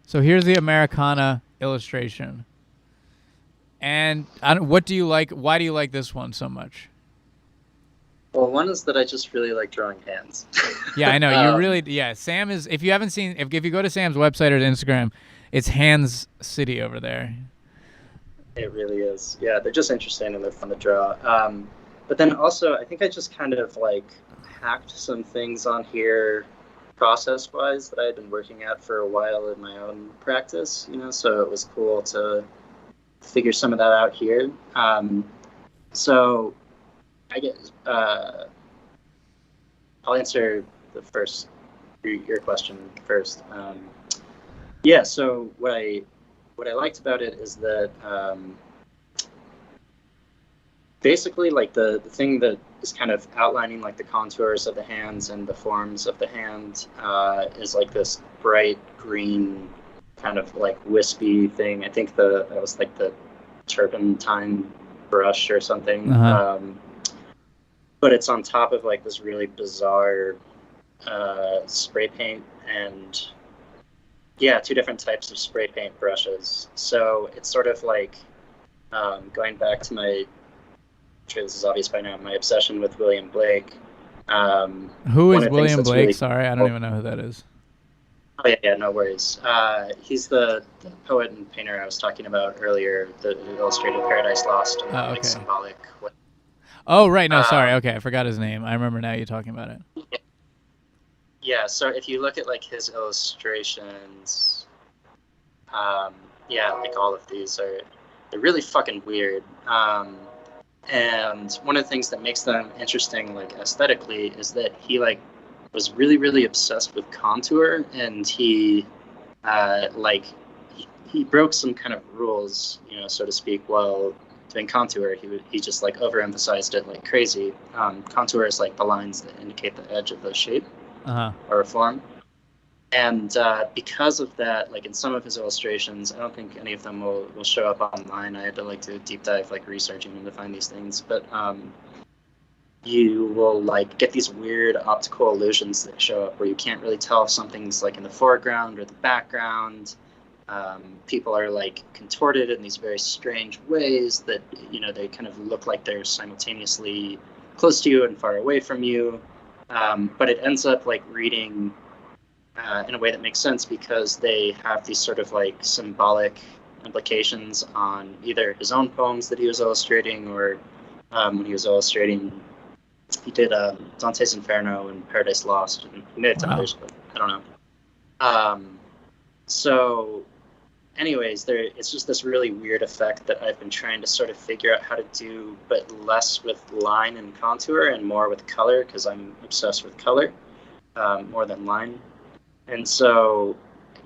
So here's the Americana illustration. And what do you like? Why do you like this one so much? Well, one is that I just really like drawing hands. Yeah, I know. You really, yeah. Sam is, if you haven't seen, if you go to Sam's website or Instagram, it's Hands City over there. It really is. Yeah, they're just interesting and they're fun to draw. But then also, I think I just kind of like hacked some things on here process-wise that I had been working at for a while in my own practice, so it was cool to figure some of that out here. So I guess I'll answer your question first. Yeah, so what I liked about it is that basically like the thing that is kind of outlining like the contours of the hands and the forms of the hand is like this bright green kind of like wispy thing. I think that was like the turpentine brush or something. But it's on top of like this really bizarre spray paint and yeah, two different types of spray paint brushes. So it's sort of like going back to I'm sure this is obvious by now, my obsession with William Blake. Who is William Blake? Really Sorry, I don't even know who that is. Oh, yeah, no worries. He's the poet and painter I was talking about earlier, that illustrated Paradise Lost and like symbolic. Oh, right. No, sorry. Okay, I forgot his name. I remember now you're talking about it. Yeah, so if you look at like his illustrations, yeah, like all of these they're really fucking weird. And one of the things that makes them interesting, like aesthetically, is that he like was really, really obsessed with contour, and he he broke some kind of rules, so to speak, while doing contour. He just like overemphasized it like crazy. Contour is like the lines that indicate the edge of the shape or a form. And because of that, like in some of his illustrations, I don't think any of them will show up online. I had to like do a deep dive, like researching them to find these things. But you will like get these weird optical illusions that show up where you can't really tell if something's like in the foreground or the background. People are like contorted in these very strange ways that, they kind of look like they're simultaneously close to you and far away from you. But it ends up like reading in a way that makes sense because they have these sort of like symbolic implications on either his own poems that he was illustrating or when he was illustrating, he did Dante's Inferno and Paradise Lost, and he made it to others, but I don't know. So anyways, it's just this really weird effect that I've been trying to sort of figure out how to do, but less with line and contour and more with color, because I'm obsessed with color more than line. And so,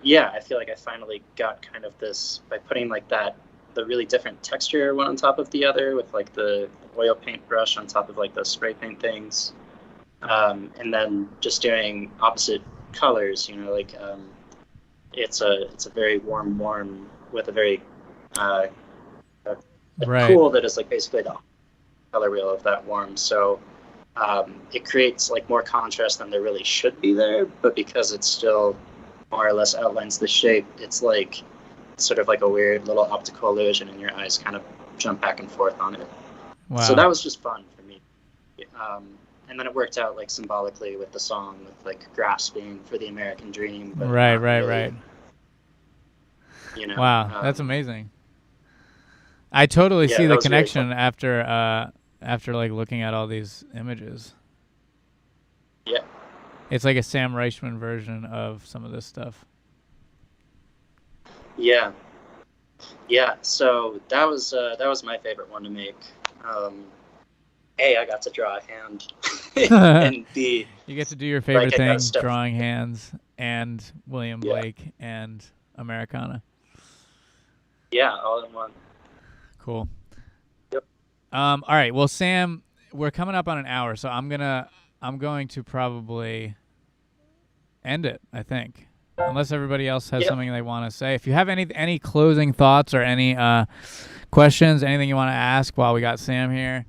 yeah, I feel like I finally got kind of this by putting like the really different texture one on top of the other with like the oil paint brush on top of like the spray paint things. And then just doing opposite colors, it's a very warm with a very cool that is like basically the color wheel of that warm. So it creates like more contrast than there really should be there, but because it still more or less outlines the shape, it's like sort of like a weird little optical illusion, and your eyes kind of jump back and forth on it. Wow. So that was just fun for me. And then it worked out like symbolically with the song, with like grasping for the American dream. But right. Wow, that's amazing. I totally see the connection really after like looking at all these images. it's like a Sam Reichman version of some of this stuff. Yeah. So that was my favorite one to make. A, I got to draw a hand, and B, you get to do your favorite I got thing, stuff. drawing hands, and William Blake and Americana. Yeah, all in one. Cool. Yep. All right. Well, Sam, we're coming up on an hour, so I'm going to probably end it, I think. Unless everybody else has something they want to say. If you have any closing thoughts or any questions, anything you want to ask while we got Sam here.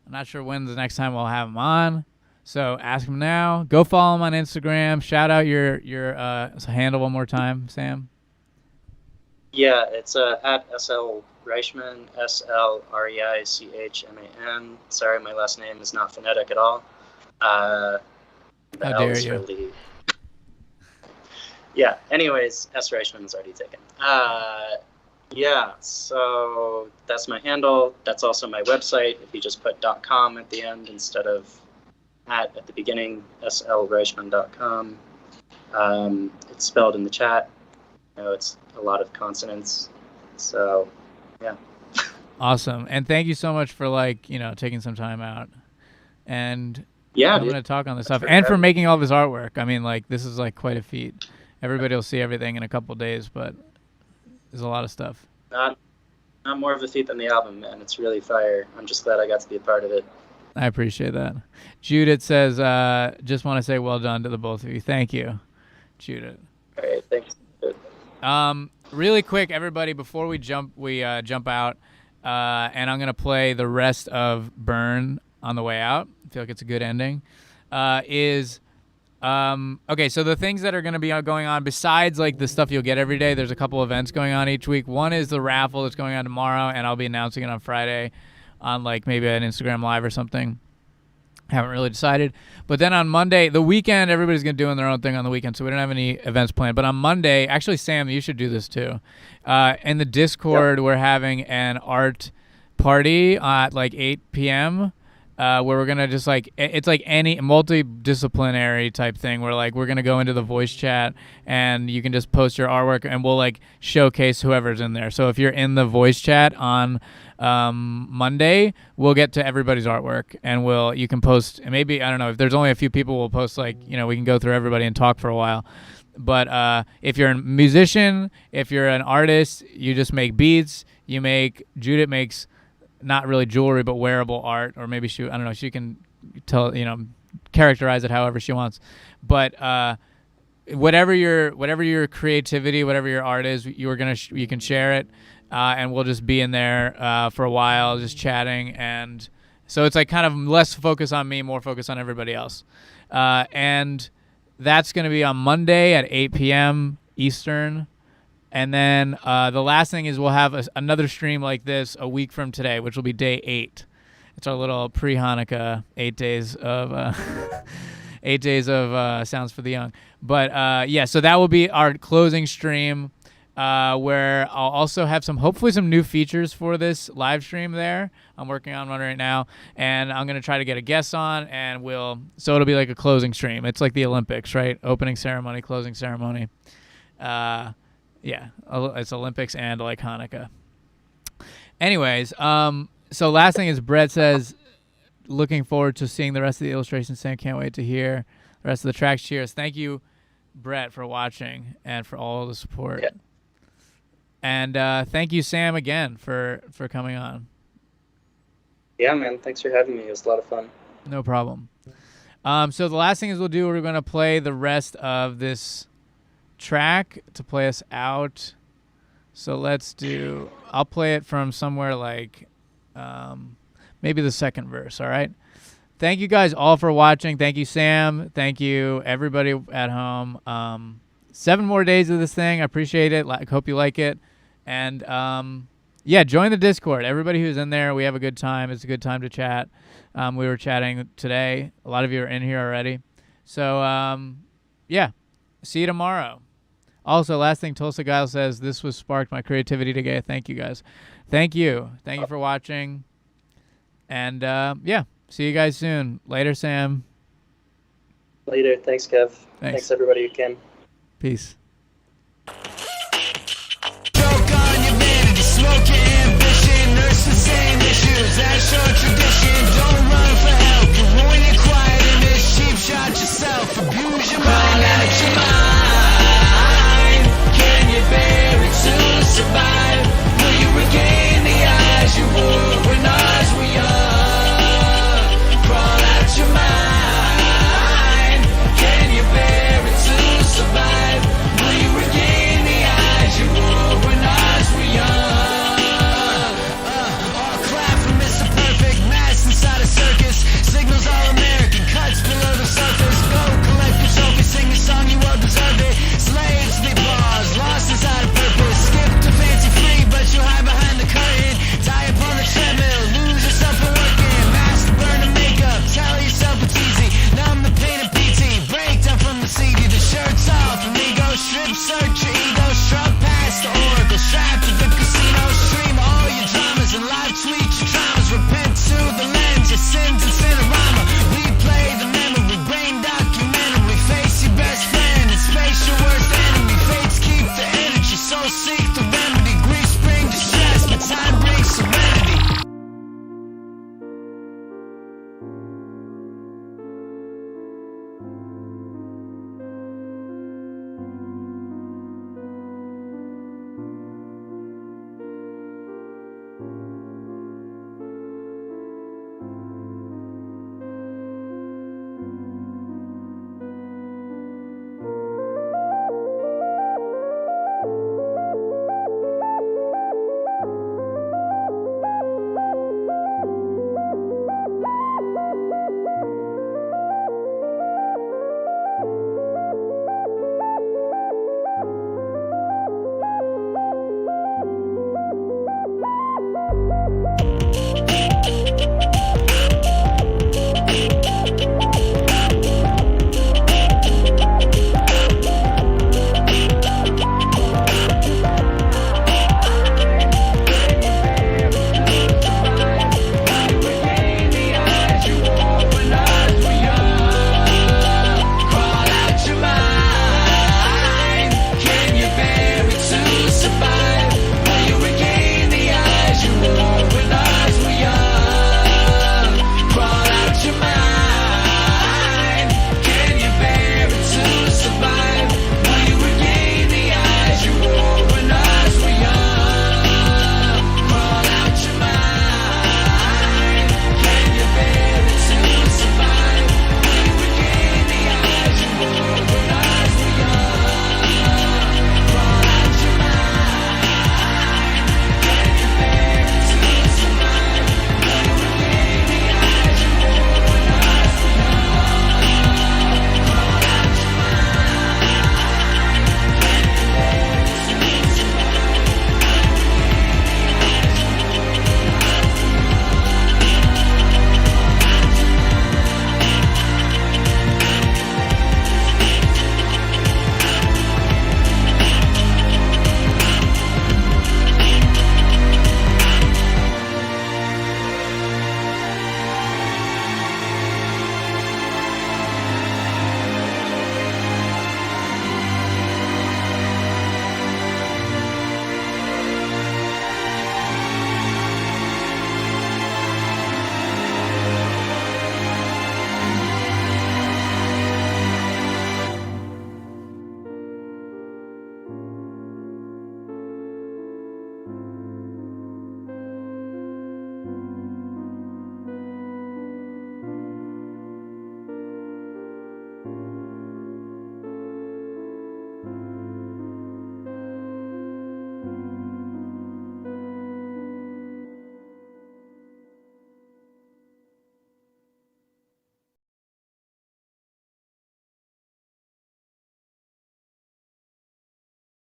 I'm not sure when the next time we'll have him on. So ask him now. Go follow him on Instagram. Shout out your handle one more time, Sam. Yeah, it's at SL Reichman, SLREICHMAN. Sorry, my last name is not phonetic at all. How dare you? Really... Yeah, anyways, S. Reichman is already taken. Yeah, so that's my handle. That's also my website. If you just put .com at the end instead of at the beginning, slreichman.com. It's spelled in the chat. It's a lot of consonants. So, yeah. Awesome. And thank you so much for taking some time out and coming to talk on this stuff and for making all this artwork. I mean, this is quite a feat. Everybody will see everything in a couple of days, but there's a lot of stuff. Not more of a feat than the album, man. It's really fire. I'm just glad I got to be a part of it. I appreciate that. Judith says, just want to say well done to the both of you. Thank you, Judith. All right, thanks. Really quick, everybody, before we jump out, and I'm going to play the rest of Burn on the way out. I feel like it's a good ending. Okay, so the things that are going to be going on besides the stuff you'll get every day, there's a couple events going on each week. One is the raffle that's going on tomorrow, and I'll be announcing it on Friday on maybe an Instagram Live or something. Haven't really decided. But then on Monday, the weekend, everybody's going to do their own thing on the weekend, so we don't have any events planned. But on Monday, actually, Sam, you should do this too. In the Discord, we're having an art party at 8 p.m., where we're going to just it's any multidisciplinary type thing where we're going to go into the voice chat and you can just post your artwork and we'll showcase whoever's in there. So if you're in the voice chat on Monday, we'll get to everybody's artwork and you can post, and maybe, I don't know, if there's only a few people, we'll post we can go through everybody and talk for a while. But if you're a musician, if you're an artist, you just make beats, Judith makes not really jewelry, but wearable art, or maybe she can characterize it however she wants. But whatever your creativity, whatever your art is, you can share it, and we'll just be in there for a while, just chatting. And so it's kind of less focus on me, more focus on everybody else. And that's going to be on Monday at 8 p.m. Eastern. And then the last thing is we'll have another stream like this a week from today, which will be day 8. It's our little pre-Hanukkah 8 days of 8 days of Sounds for the Young. But so that will be our closing stream, where I'll also have hopefully some new features for this live stream there. I'm working on one right now, and I'm gonna try to get a guest on, and so it'll be like a closing stream. It's like the Olympics, right? Opening ceremony, closing ceremony. Yeah, it's Olympics and Hanukkah. Anyways, so last thing is Brett says, looking forward to seeing the rest of the illustrations. Sam, can't wait to hear the rest of the tracks. Cheers. Thank you, Brett, for watching and for all the support. Yeah. And thank you, Sam, again for coming on. Yeah, man. Thanks for having me. It was a lot of fun. No problem. So the last thing is we're going to play the rest of this track to play us out. So I'll play it from somewhere maybe the second verse. All right. Thank you guys all for watching. Thank you, Sam. Thank you, everybody at home. 7 more days of this thing. I appreciate it. I hope you like it. And join the Discord. Everybody who's in there, we have a good time. It's a good time to chat. We were chatting today. A lot of you are in here already. So see you tomorrow. Also, last thing, Tulsa Guile says, this was sparked my creativity today. Thank you, guys. Thank you. Thank you for watching. And, see you guys soon. Later, Sam. Later. Thanks, Kev. Thanks everybody who came. Peace.